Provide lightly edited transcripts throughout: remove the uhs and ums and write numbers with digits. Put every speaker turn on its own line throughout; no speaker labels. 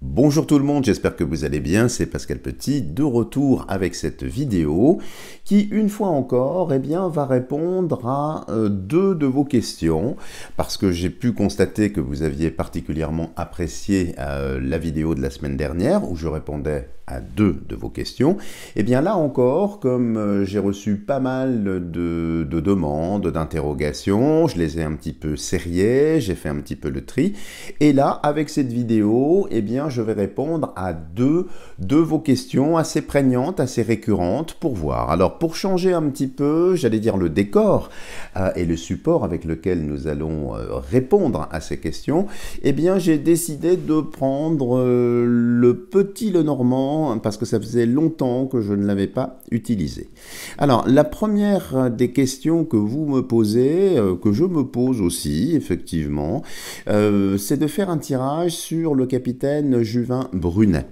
Bonjour tout le monde, j'espère que vous allez bien, c'est Pascal Petit, de retour avec cette vidéo qui, une fois encore, va répondre à deux de vos questions, parce que j'ai pu constater que vous aviez particulièrement apprécié la vidéo de la semaine dernière, où je répondais à deux de vos questions. Et bien là encore, comme j'ai reçu pas mal de demandes, d'interrogations, je les ai un petit peu sériées, j'ai fait un petit peu le tri, et là, avec cette vidéo, je vais répondre à deux de vos questions assez prégnantes, assez récurrentes, pour voir. Alors, pour changer un petit peu, j'allais dire le décor et le support avec lequel nous allons répondre à ces questions, j'ai décidé de prendre le petit Lenormand, parce que ça faisait longtemps que je ne l'avais pas utilisé. Alors, la première des questions que vous me posez, que je me pose aussi, effectivement, c'est de faire un tirage sur le capitaine Juvin Brunet.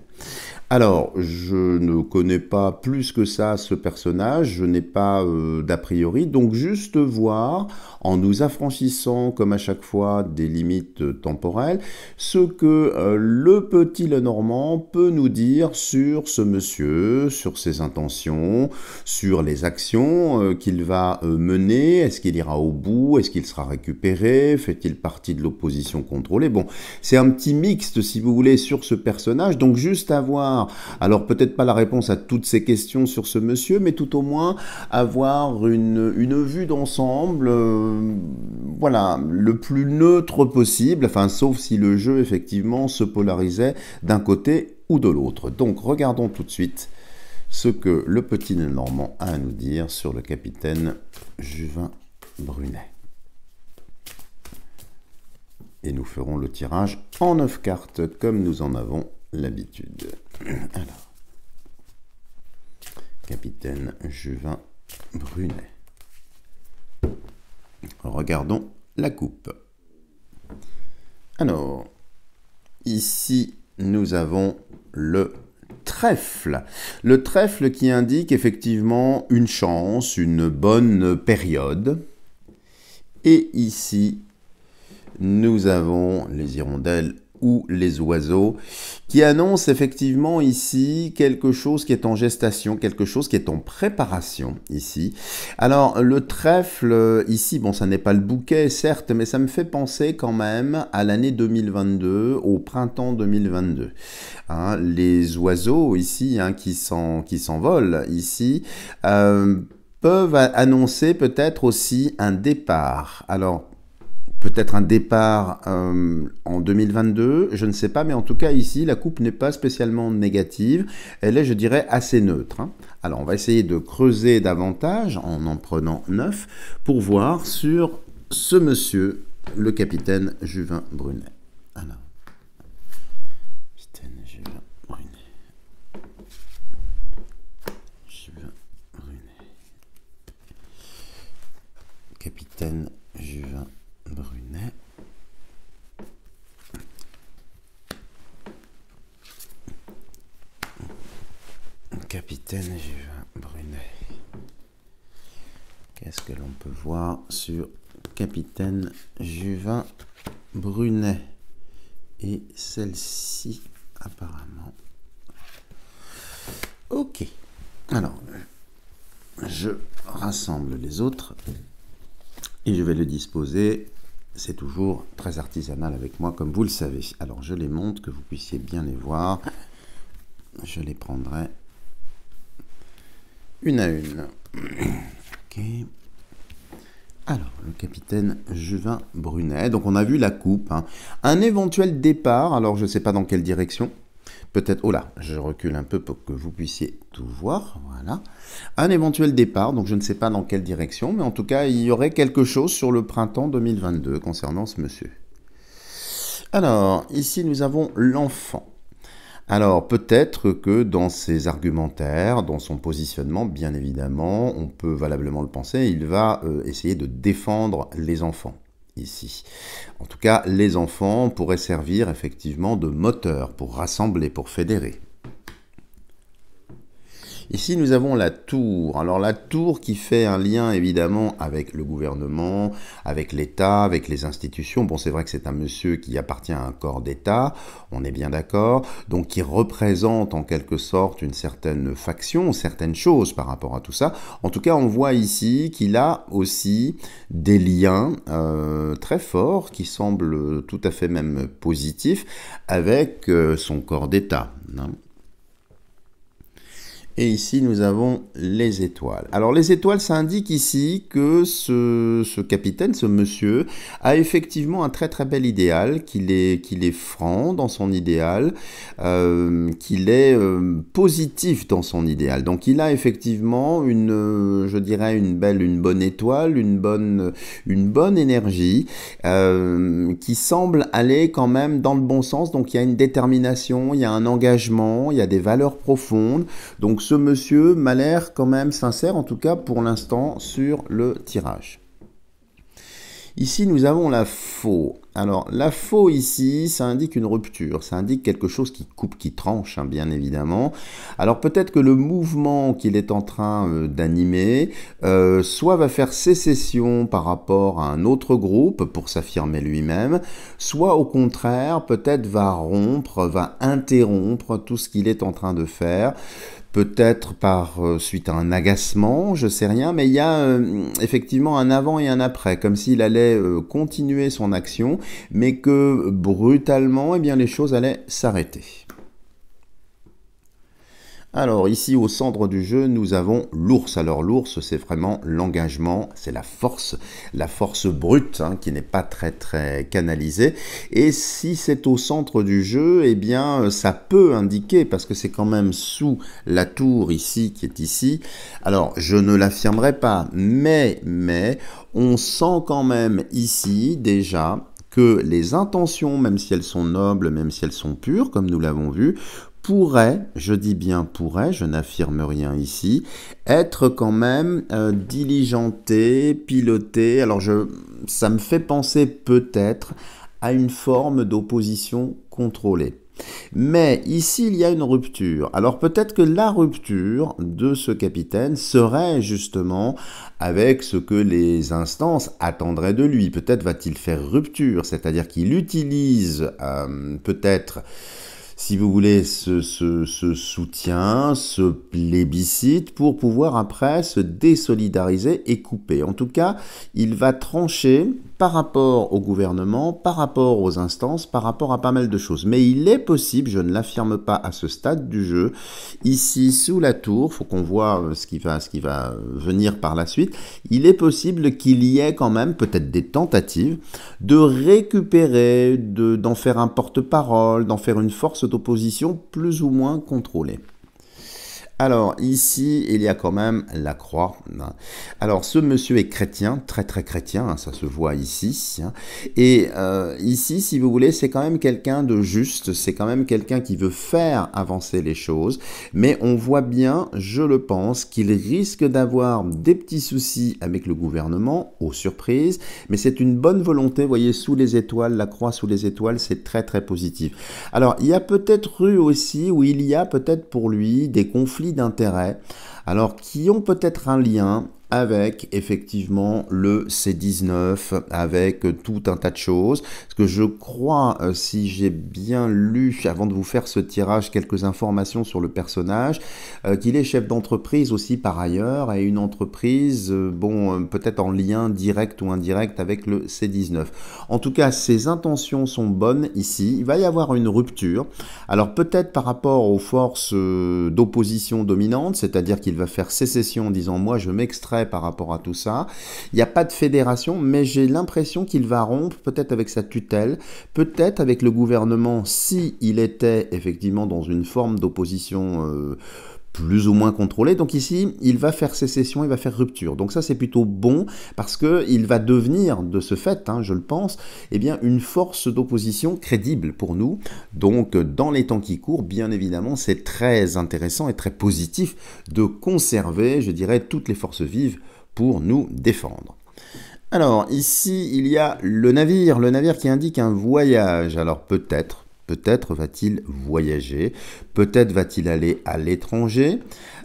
Alors, je ne connais pas plus que ça ce personnage, je n'ai pas d'a priori, donc juste voir, en nous affranchissant comme à chaque fois des limites temporelles, ce que le petit Lenormand peut nous dire sur ce monsieur, sur ses intentions, sur les actions qu'il va mener, est-ce qu'il ira au bout, est-ce qu'il sera récupéré, fait-il partie de l'opposition contrôlée? Bon, c'est un petit mixte, si vous voulez, sur ce personnage, donc juste avoir, alors peut-être pas la réponse à toutes ces questions sur ce monsieur, mais tout au moins avoir une vue d'ensemble, voilà, le plus neutre possible, enfin sauf si le jeu effectivement se polarisait d'un côté ou de l'autre. Donc regardons tout de suite ce que le petit Lenormand a à nous dire sur le capitaine Juvin Brunet. Et nous ferons le tirage en 9 cartes comme nous en avons l'habitude. Alors, capitaine Juvin Brunet. Regardons la coupe. Alors, ici, nous avons le trèfle. Le trèfle qui indique effectivement une chance, une bonne période. Et ici, nous avons les hirondelles ou les oiseaux, qui annoncent effectivement ici quelque chose qui est en gestation, quelque chose qui est en préparation ici. Alors le trèfle ici, bon ça n'est pas le bouquet certes, mais ça me fait penser quand même à l'année 2022, au printemps 2022. Hein, les oiseaux ici qui s'envolent ici, peuvent annoncer peut-être aussi un départ. Alors, peut-être un départ en 2022, je ne sais pas, mais en tout cas ici, la coupe n'est pas spécialement négative, elle est, je dirais, assez neutre. Hein. Alors, on va essayer de creuser davantage en prenant 9 pour voir sur ce monsieur, le capitaine Juvin Brunet. Alors, capitaine Juvin Brunet. Juvin Brunet. Capitaine Juvin Brunet. Capitaine Juvin Brunet. Qu'est-ce que l'on peut voir sur Capitaine Juvin Brunet? Et celle-ci, apparemment. Ok. Alors, je rassemble les autres et je vais le disposer. C'est toujours très artisanal avec moi, comme vous le savez. Alors, je les monte, que vous puissiez bien les voir. Je les prendrai une à une. Ok. Alors, le capitaine Juvin Brunet. Donc, on a vu la coupe. Hein. Un éventuel départ. Alors, je ne sais pas dans quelle direction. Peut-être, oh là, je recule un peu pour que vous puissiez tout voir, voilà. Un éventuel départ, donc je ne sais pas dans quelle direction, mais en tout cas, il y aurait quelque chose sur le printemps 2022 concernant ce monsieur. Alors, ici, nous avons l'enfant. Alors, peut-être que dans ses argumentaires, dans son positionnement, bien évidemment, on peut valablement le penser, il va essayer de défendre les enfants. Ici. En tout cas, les enfants pourraient servir effectivement de moteur pour rassembler, pour fédérer. Ici, nous avons la tour. Alors, la tour qui fait un lien, évidemment, avec le gouvernement, avec l'État, avec les institutions. Bon, c'est vrai que c'est un monsieur qui appartient à un corps d'État, on est bien d'accord, donc qui représente en quelque sorte une certaine faction, certaines choses par rapport à tout ça. En tout cas, on voit ici qu'il a aussi des liens très forts, qui semblent tout à fait même positifs, avec son corps d'État, hein. Et ici, nous avons les étoiles. Alors, les étoiles, ça indique ici que ce capitaine, ce monsieur, a effectivement un très très bel idéal, qu'il est franc dans son idéal, qu'il est positif dans son idéal. Donc, il a effectivement je dirais une bonne étoile, une bonne énergie, qui semble aller quand même dans le bon sens. Donc, il y a une détermination, il y a un engagement, il y a des valeurs profondes. Donc, ce monsieur m'a l'air quand même sincère, en tout cas pour l'instant, sur le tirage. Ici, nous avons la faux. Alors, la faux ici, ça indique une rupture, ça indique quelque chose qui coupe, qui tranche, hein, bien évidemment. Alors, peut-être que le mouvement qu'il est en train d'animer, soit va faire sécession par rapport à un autre groupe pour s'affirmer lui-même, soit au contraire, peut-être va rompre, va interrompre tout ce qu'il est en train de faire. Peut-être par suite à un agacement, je sais rien, mais il y a effectivement un avant et un après, comme s'il allait continuer son action, mais que brutalement, eh bien, les choses allaient s'arrêter. Alors ici au centre du jeu nous avons l'ours. Alors l'ours c'est vraiment l'engagement, c'est la force brute hein, qui n'est pas très très canalisée. Et si c'est au centre du jeu, eh bien ça peut indiquer, parce que c'est quand même sous la tour ici qui est ici. Alors je ne l'affirmerai pas, mais on sent quand même ici déjà que les intentions, même si elles sont nobles, même si elles sont pures, comme nous l'avons vu, pourrait, je dis bien pourrait, je n'affirme rien ici, être quand même diligenté, piloté. Alors ça me fait penser peut-être à une forme d'opposition contrôlée. Mais ici, il y a une rupture. Alors peut-être que la rupture de ce capitaine serait justement avec ce que les instances attendraient de lui. Peut-être va-t-il faire rupture, c'est-à-dire qu'il utilise peut-être, si vous voulez, ce soutien, ce plébiscite pour pouvoir après se désolidariser et couper. En tout cas, il va trancher par rapport au gouvernement, par rapport aux instances, par rapport à pas mal de choses. Mais il est possible, je ne l'affirme pas à ce stade du jeu, ici sous la tour, faut qu'on voit ce qui va venir par la suite, il est possible qu'il y ait quand même peut-être des tentatives de récupérer, d'en faire un porte-parole, d'en faire une force d'opposition plus ou moins contrôlée. Alors ici, il y a quand même la croix. Alors ce monsieur est chrétien, très très chrétien, ça se voit ici. Et ici, si vous voulez, c'est quand même quelqu'un de juste, c'est quand même quelqu'un qui veut faire avancer les choses. Mais on voit bien, je le pense, qu'il risque d'avoir des petits soucis avec le gouvernement, aux surprises. Mais c'est une bonne volonté, vous voyez, sous les étoiles, la croix sous les étoiles, c'est très très positif. Alors il y a peut-être eu aussi, où il y a peut-être pour lui des conflits d'intérêts, alors qui ont peut-être un lien avec effectivement le C19, avec tout un tas de choses. Parce que je crois, si j'ai bien lu, avant de vous faire ce tirage, quelques informations sur le personnage, qu'il est chef d'entreprise aussi par ailleurs, et une entreprise, bon, peut-être en lien direct ou indirect avec le C19. En tout cas, ses intentions sont bonnes ici. Il va y avoir une rupture. Alors peut-être par rapport aux forces d'opposition dominantes, c'est-à-dire qu'il va faire sécession en disant « moi je m'extrais par rapport à tout ça ». Il n'y a pas de fédération, mais j'ai l'impression qu'il va rompre peut-être avec sa tutelle, peut-être avec le gouvernement si il était effectivement dans une forme d'opposition plus ou moins contrôlé. Donc ici, il va faire sécession, il va faire rupture. Donc ça, c'est plutôt bon parce qu'il va devenir, de ce fait, hein, je le pense, eh bien, une force d'opposition crédible pour nous. Donc, dans les temps qui courent, bien évidemment, c'est très intéressant et très positif de conserver, je dirais, toutes les forces vives pour nous défendre. Alors, ici, il y a le navire qui indique un voyage. Alors, peut-être, Peut-être va-t-il voyager, peut-être va-t-il aller à l'étranger,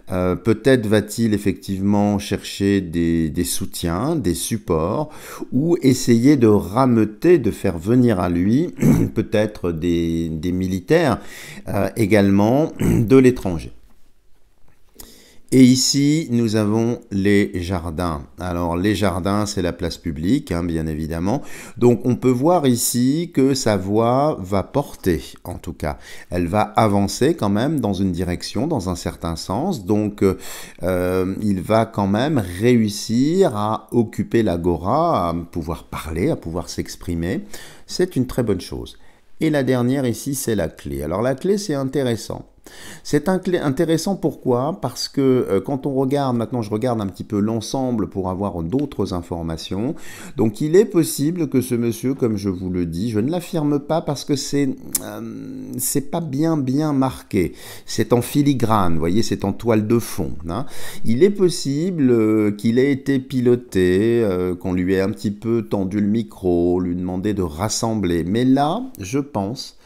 peut-être va-t-il effectivement chercher des soutiens, des supports, ou essayer de rameuter, de faire venir à lui peut-être des militaires également de l'étranger. Et ici, nous avons les jardins. Alors, les jardins, c'est la place publique, hein, bien évidemment. Donc, on peut voir ici que sa voix va porter, en tout cas. Elle va avancer quand même dans une direction, dans un certain sens. Donc, il va quand même réussir à occuper l'agora, à pouvoir parler, à pouvoir s'exprimer. C'est une très bonne chose. Et la dernière ici, c'est la clé. Alors, la clé, c'est intéressant. C'est intéressant pourquoi? Parce que quand on regarde, maintenant je regarde un petit peu l'ensemble pour avoir d'autres informations, donc il est possible que ce monsieur, comme je vous le dis, je ne l'affirme pas parce que c'est pas bien marqué, c'est en filigrane, vous voyez, c'est en toile de fond, hein. Il est possible qu'il ait été piloté, qu'on lui ait un petit peu tendu le micro, lui demander de rassembler, mais là, je pense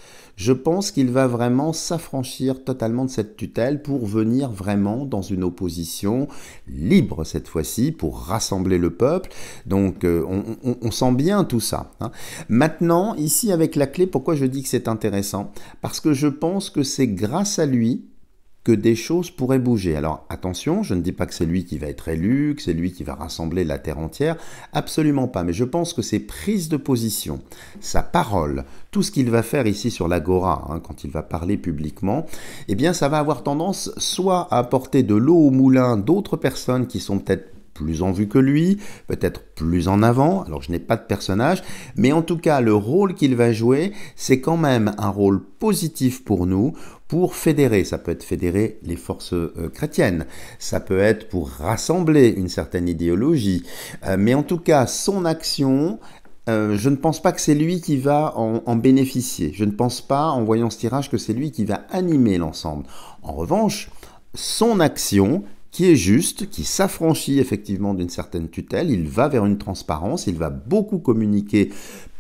qu'il va vraiment s'affranchir totalement de cette tutelle pour venir vraiment dans une opposition libre cette fois-ci, pour rassembler le peuple. Donc on sent bien tout ça, hein. Maintenant, ici avec la clé, pourquoi je dis que c'est intéressant? Parce que je pense que c'est grâce à lui que des choses pourraient bouger. Alors attention, je ne dis pas que c'est lui qui va être élu, que c'est lui qui va rassembler la terre entière, absolument pas, mais je pense que ses prises de position, sa parole, tout ce qu'il va faire ici sur l'agora, hein, quand il va parler publiquement, eh bien ça va avoir tendance soit à apporter de l'eau au moulin d'autres personnes qui sont peut-être plus en vue que lui, peut-être plus en avant, alors je n'ai pas de personnage, mais en tout cas le rôle qu'il va jouer, c'est quand même un rôle positif pour nous, pour fédérer. Ça peut être fédérer les forces chrétiennes, ça peut être pour rassembler une certaine idéologie, mais en tout cas son action, je ne pense pas que c'est lui qui va en bénéficier, je ne pense pas en voyant ce tirage que c'est lui qui va animer l'ensemble. En revanche, son action qui est juste, qui s'affranchit effectivement d'une certaine tutelle, il va vers une transparence, il va beaucoup communiquer,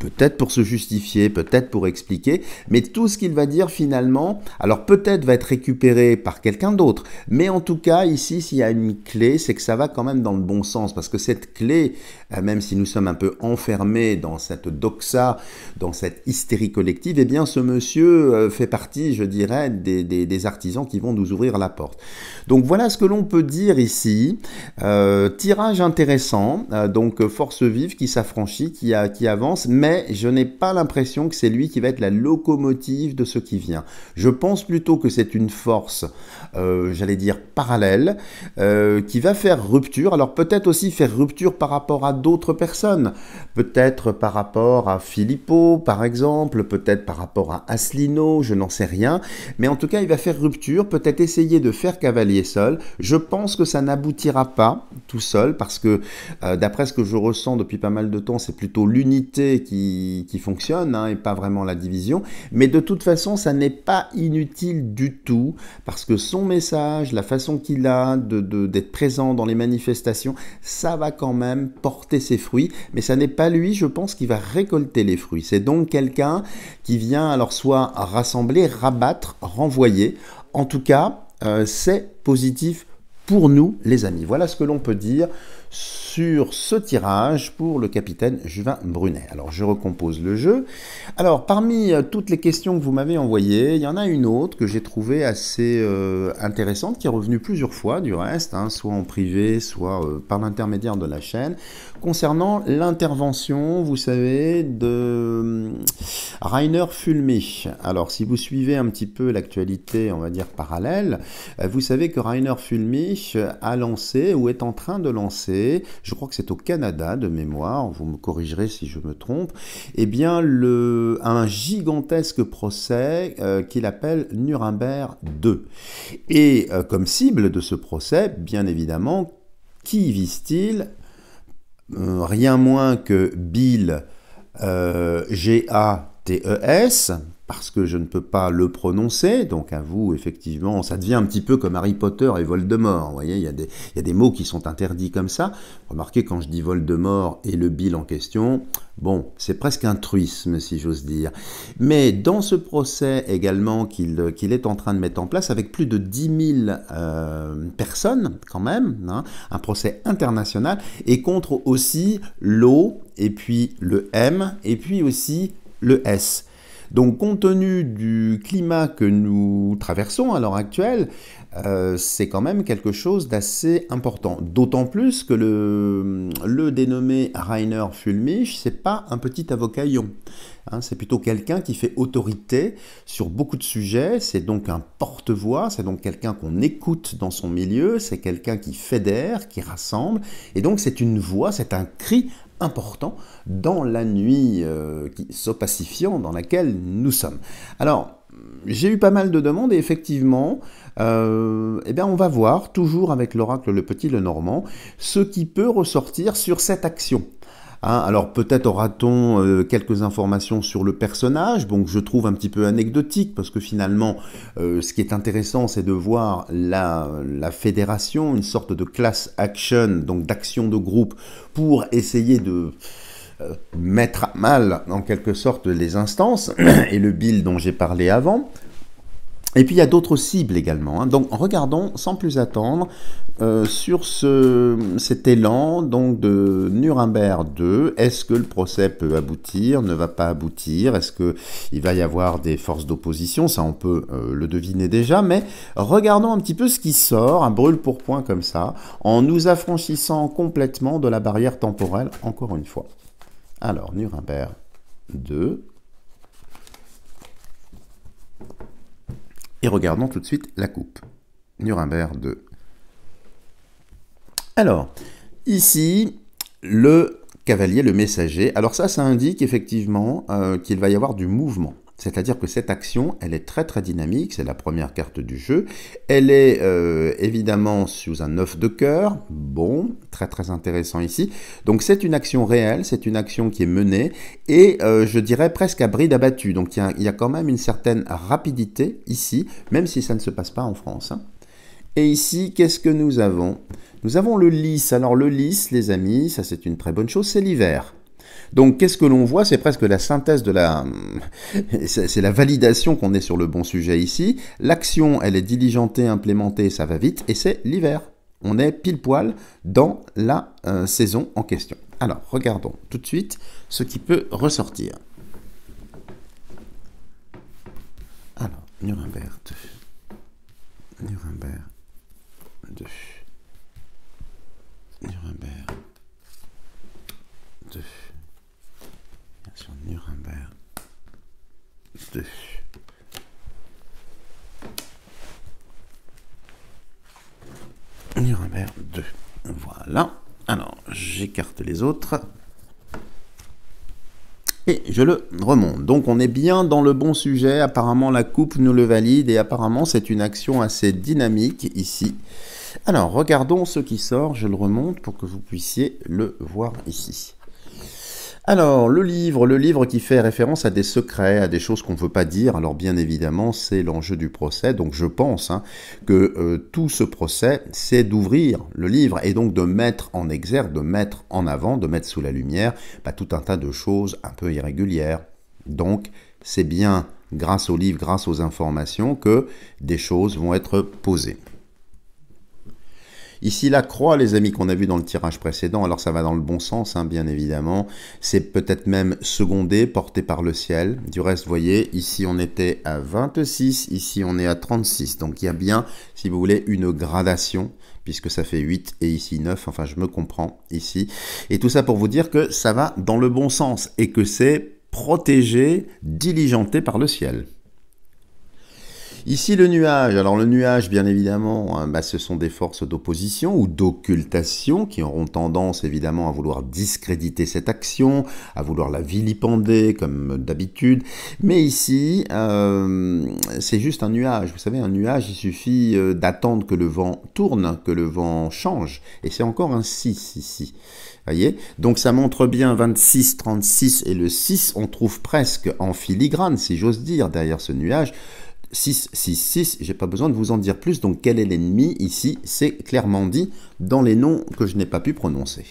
peut-être pour se justifier, peut-être pour expliquer, mais tout ce qu'il va dire finalement, alors peut-être va être récupéré par quelqu'un d'autre, mais en tout cas ici s'il y a une clé, c'est que ça va quand même dans le bon sens, parce que cette clé, même si nous sommes un peu enfermés dans cette doxa, dans cette hystérie collective, eh bien ce monsieur fait partie, je dirais, des artisans qui vont nous ouvrir la porte. Donc voilà ce que l'on peut dire ici, tirage intéressant, donc force vive qui s'affranchit, qui avance, mais je n'ai pas l'impression que c'est lui qui va être la locomotive de ce qui vient. Je pense plutôt que c'est une force, j'allais dire parallèle, qui va faire rupture, alors peut-être aussi faire rupture par rapport à d'autres personnes, peut-être par rapport à Philippot par exemple, peut-être par rapport à Asselineau, je n'en sais rien, mais en tout cas il va faire rupture, peut-être essayer de faire cavalier seul. Je pense que ça n'aboutira pas tout seul parce que d'après ce que je ressens depuis pas mal de temps, c'est plutôt l'unité qui fonctionne, hein, et pas vraiment la division, mais de toute façon ça n'est pas inutile du tout parce que son message, la façon qu'il a d'être présent dans les manifestations, ça va quand même porter ses fruits, mais ça n'est pas lui, je pense, qui va récolter les fruits. C'est donc quelqu'un qui vient alors soit rassembler, rabattre, renvoyer. En tout cas, c'est positif pour nous, les amis. Voilà ce que l'on peut dire sur ce tirage pour le capitaine Juvin Brunet. Alors, je recompose le jeu. Alors, parmi toutes les questions que vous m'avez envoyées, il y en a une autre que j'ai trouvée assez intéressante, qui est revenue plusieurs fois, du reste, hein, soit en privé, soit par l'intermédiaire de la chaîne, concernant l'intervention, vous savez, de Rainer Fulmich. Alors, si vous suivez un petit peu l'actualité, on va dire parallèle, vous savez que Rainer Fulmich a lancé, ou est en train de lancer, je crois que c'est au Canada de mémoire, vous me corrigerez si je me trompe, eh bien un gigantesque procès qu'il appelle Nuremberg 2. Et comme cible de ce procès, bien évidemment, qui vise-t-il? Rien moins que Bill Gates, parce que je ne peux pas le prononcer, donc à vous, effectivement, ça devient un petit peu comme Harry Potter et Voldemort, vous voyez, il y a des mots qui sont interdits comme ça. Remarquez, quand je dis Voldemort et le Bill en question, bon, c'est presque un truisme, si j'ose dire. Mais dans ce procès également qu'il est en train de mettre en place, avec plus de 10 000 personnes, quand même, hein, un procès international, et contre aussi l'O, et puis le M, et puis aussi le S. Donc, compte tenu du climat que nous traversons à l'heure actuelle, c'est quand même quelque chose d'assez important. D'autant plus que le dénommé Rainer Füllmich, c'est pas un petit avocaillon. Hein, c'est plutôt quelqu'un qui fait autorité sur beaucoup de sujets, c'est donc un porte-voix, c'est donc quelqu'un qu'on écoute dans son milieu, c'est quelqu'un qui fédère, qui rassemble, et donc c'est une voix, c'est un cri important dans la nuit s'opacifiant dans laquelle nous sommes. Alors, j'ai eu pas mal de demandes et effectivement, eh bien on va voir, toujours avec l'oracle Le Petit Lenormand, ce qui peut ressortir sur cette action. Hein, alors peut-être aura-t-on quelques informations sur le personnage, donc je trouve un petit peu anecdotique, parce que finalement, ce qui est intéressant, c'est de voir la fédération, une sorte de class action, donc d'action de groupe, pour essayer de mettre à mal, en quelque sorte, les instances, et le Bill dont j'ai parlé avant. Et puis il y a d'autres cibles également. Hein. Donc regardons sans plus attendre sur cet élan donc, de Nuremberg 2. Est-ce que le procès peut aboutir, ne va pas aboutir? Est-ce qu'il va y avoir des forces d'opposition? Ça, on peut le deviner déjà. Mais regardons un petit peu ce qui sort, un brûle-pourpoint comme ça, en nous affranchissant complètement de la barrière temporelle, encore une fois. Alors, Nuremberg 2... Et regardons tout de suite la coupe. Nuremberg 2. Alors, ici, le cavalier, le messager. Alors ça indique effectivement qu'il va y avoir du mouvement. C'est-à-dire que cette action, elle est très très dynamique, c'est la première carte du jeu. Elle est évidemment sous un 9 de cœur, bon, très très intéressant ici. Donc c'est une action réelle, c'est une action qui est menée, et je dirais presque à bride abattue. Donc il y a quand même une certaine rapidité ici, même si ça ne se passe pas en France. Hein. Et ici, qu'est-ce que nous avons? Nous avons le lys. Alors le lys, les amis, ça c'est une très bonne chose, c'est l'hiver. Donc, qu'est-ce que l'on voit? C'est presque la synthèse de la... C'est la validation qu'on est sur le bon sujet ici. L'action, elle est diligentée, implémentée, ça va vite, et c'est l'hiver. On est pile poil dans la saison en question. Alors, regardons tout de suite ce qui peut ressortir. Alors, Nuremberg 2. Nuremberg 2. Nuremberg 2. Sur Nuremberg 2. Nuremberg 2. Voilà. Alors, j'écarte les autres. Et je le remonte. Donc, on est bien dans le bon sujet. Apparemment, la coupe nous le valide. Et apparemment, c'est une action assez dynamique ici. Alors, regardons ce qui sort. Je le remonte pour que vous puissiez le voir ici. Alors, le livre qui fait référence à des secrets, à des choses qu'on ne veut pas dire. Alors, bien évidemment, c'est l'enjeu du procès. Donc, je pense que tout ce procès, c'est d'ouvrir le livre et donc de mettre en exergue, de mettre en avant, de mettre sous la lumière tout un tas de choses un peu irrégulières. Donc, c'est bien grâce au livre, grâce aux informations, que des choses vont être posées. Ici, la croix, les amis, qu'on a vu dans le tirage précédent, alors ça va dans le bon sens, hein, bien évidemment. C'est peut-être même secondé, porté par le ciel. Du reste, vous voyez, ici, on était à 26, ici, on est à 36. Donc, il y a bien, si vous voulez, une gradation, puisque ça fait 8 et ici 9. Enfin, je me comprends ici. Et tout ça pour vous dire que ça va dans le bon sens et que c'est protégé, diligenté par le ciel. Ici, le nuage. Alors, le nuage, bien évidemment, ce sont des forces d'opposition ou d'occultation qui auront tendance, évidemment, à vouloir discréditer cette action, à vouloir la vilipender, comme d'habitude. Mais ici, c'est juste un nuage. Vous savez, un nuage, il suffit d'attendre que le vent tourne, que le vent change. Et c'est encore un 6 ici. Voyez? Donc ça montre bien 26, 36 et le 6, on trouve presque en filigrane, si j'ose dire, derrière ce nuage. 6, 6, 6, j'ai pas besoin de vous en dire plus. Donc quel est l'ennemi ici? C'est clairement dit dans les noms que je n'ai pas pu prononcer.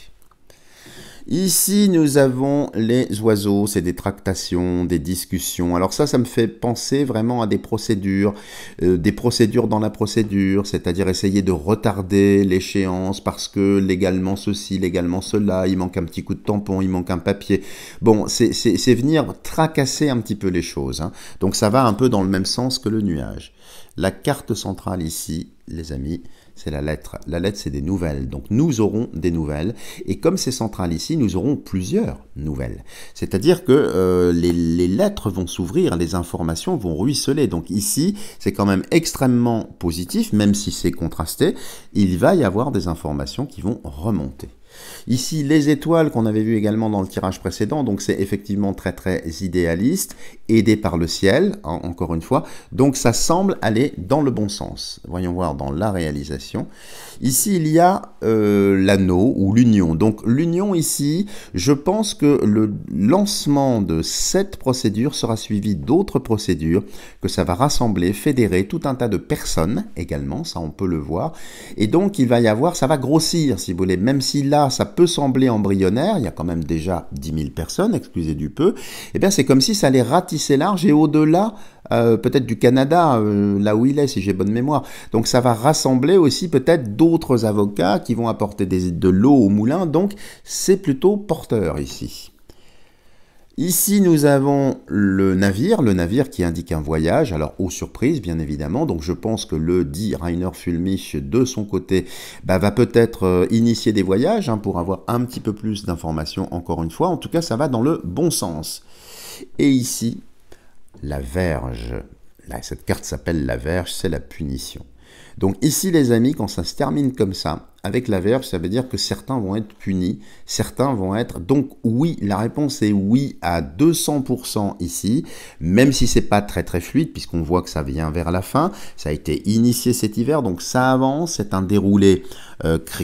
Ici, nous avons les oiseaux, c'est des tractations, des discussions. Alors ça me fait penser vraiment à des procédures dans la procédure, c'est-à-dire essayer de retarder l'échéance parce que légalement ceci, légalement cela, il manque un petit coup de tampon, il manque un papier. Bon, c'est venir tracasser un petit peu les choses, hein. Donc ça va un peu dans le même sens que le nuage. La carte centrale ici, les amis, c'est la lettre. La lettre, c'est des nouvelles. Donc, nous aurons des nouvelles. Et comme c'est central ici, nous aurons plusieurs nouvelles. C'est-à-dire que les lettres vont s'ouvrir, les informations vont ruisseler. Donc ici, c'est quand même extrêmement positif, même si c'est contrasté. Il va y avoir des informations qui vont remonter. Ici, les étoiles qu'on avait vues également dans le tirage précédent, donc c'est effectivement très très idéaliste, aidé par le ciel, hein, encore une fois, donc ça semble aller dans le bon sens. Voyons voir dans la réalisation. Ici, il y a l'anneau ou l'union. Donc l'union ici, je pense que le lancement de cette procédure sera suivi d'autres procédures, que ça va rassembler, fédérer tout un tas de personnes également, ça on peut le voir, et donc il va y avoir, ça va grossir si vous voulez, même si là ça peut sembler embryonnaire, il y a quand même déjà 10 000 personnes, excusez du peu, et bien c'est comme si ça allait ratisser large et au-delà peut-être du Canada, là où il est, si j'ai bonne mémoire. Donc ça va rassembler aussi peut-être d'autres avocats qui vont apporter de l'eau au moulin, donc c'est plutôt porteur ici. Ici, nous avons le navire qui indique un voyage, alors aux surprises, bien évidemment, donc je pense que le dit Rainer Fulmich, de son côté, va peut-être initier des voyages, hein, pour avoir un petit peu plus d'informations, encore une fois, en tout cas, ça va dans le bon sens. Et ici, la verge, là, cette carte s'appelle la verge, c'est la punition. Donc ici, les amis, quand ça se termine comme ça, avec la verge, ça veut dire que certains vont être punis, certains vont être... Donc oui, la réponse est oui à 200% ici, même si c'est pas très très fluide, puisqu'on voit que ça vient vers la fin. Ça a été initié cet hiver, donc ça avance, c'est un déroulé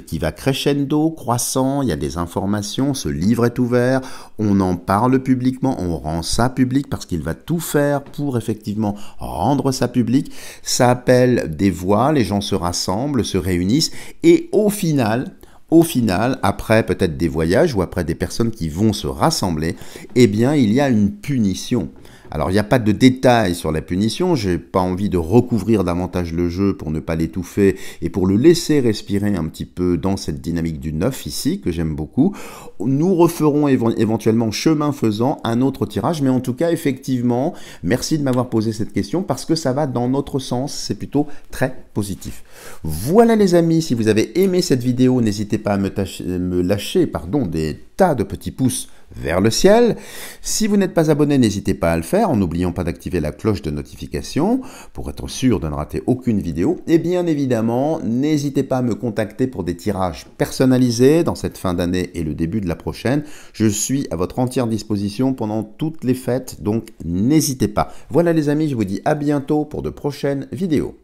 qui va crescendo, croissant, il y a des informations, ce livre est ouvert, on en parle publiquement, on rend ça public, parce qu'il va tout faire pour effectivement rendre ça public. Ça appelle des voix, les gens se rassemblent, se réunissent, et au final, après peut-être des voyages ou après des personnes qui vont se rassembler, eh bien, il y a une punition. Alors, il n'y a pas de détails sur la punition, je n'ai pas envie de recouvrir davantage le jeu pour ne pas l'étouffer et pour le laisser respirer un petit peu dans cette dynamique du 9 ici, que j'aime beaucoup. Nous referons éventuellement, chemin faisant, un autre tirage, mais en tout cas, effectivement, merci de m'avoir posé cette question parce que ça va dans notre sens, c'est plutôt très positif. Voilà les amis, si vous avez aimé cette vidéo, n'hésitez pas à me lâcher des tas de petits pouces vers le ciel. Si vous n'êtes pas abonné, n'hésitez pas à le faire en n'oubliant pas d'activer la cloche de notification pour être sûr de ne rater aucune vidéo. Et bien évidemment, n'hésitez pas à me contacter pour des tirages personnalisés dans cette fin d'année et le début de la prochaine. Je suis à votre entière disposition pendant toutes les fêtes, donc n'hésitez pas. Voilà les amis, je vous dis à bientôt pour de prochaines vidéos.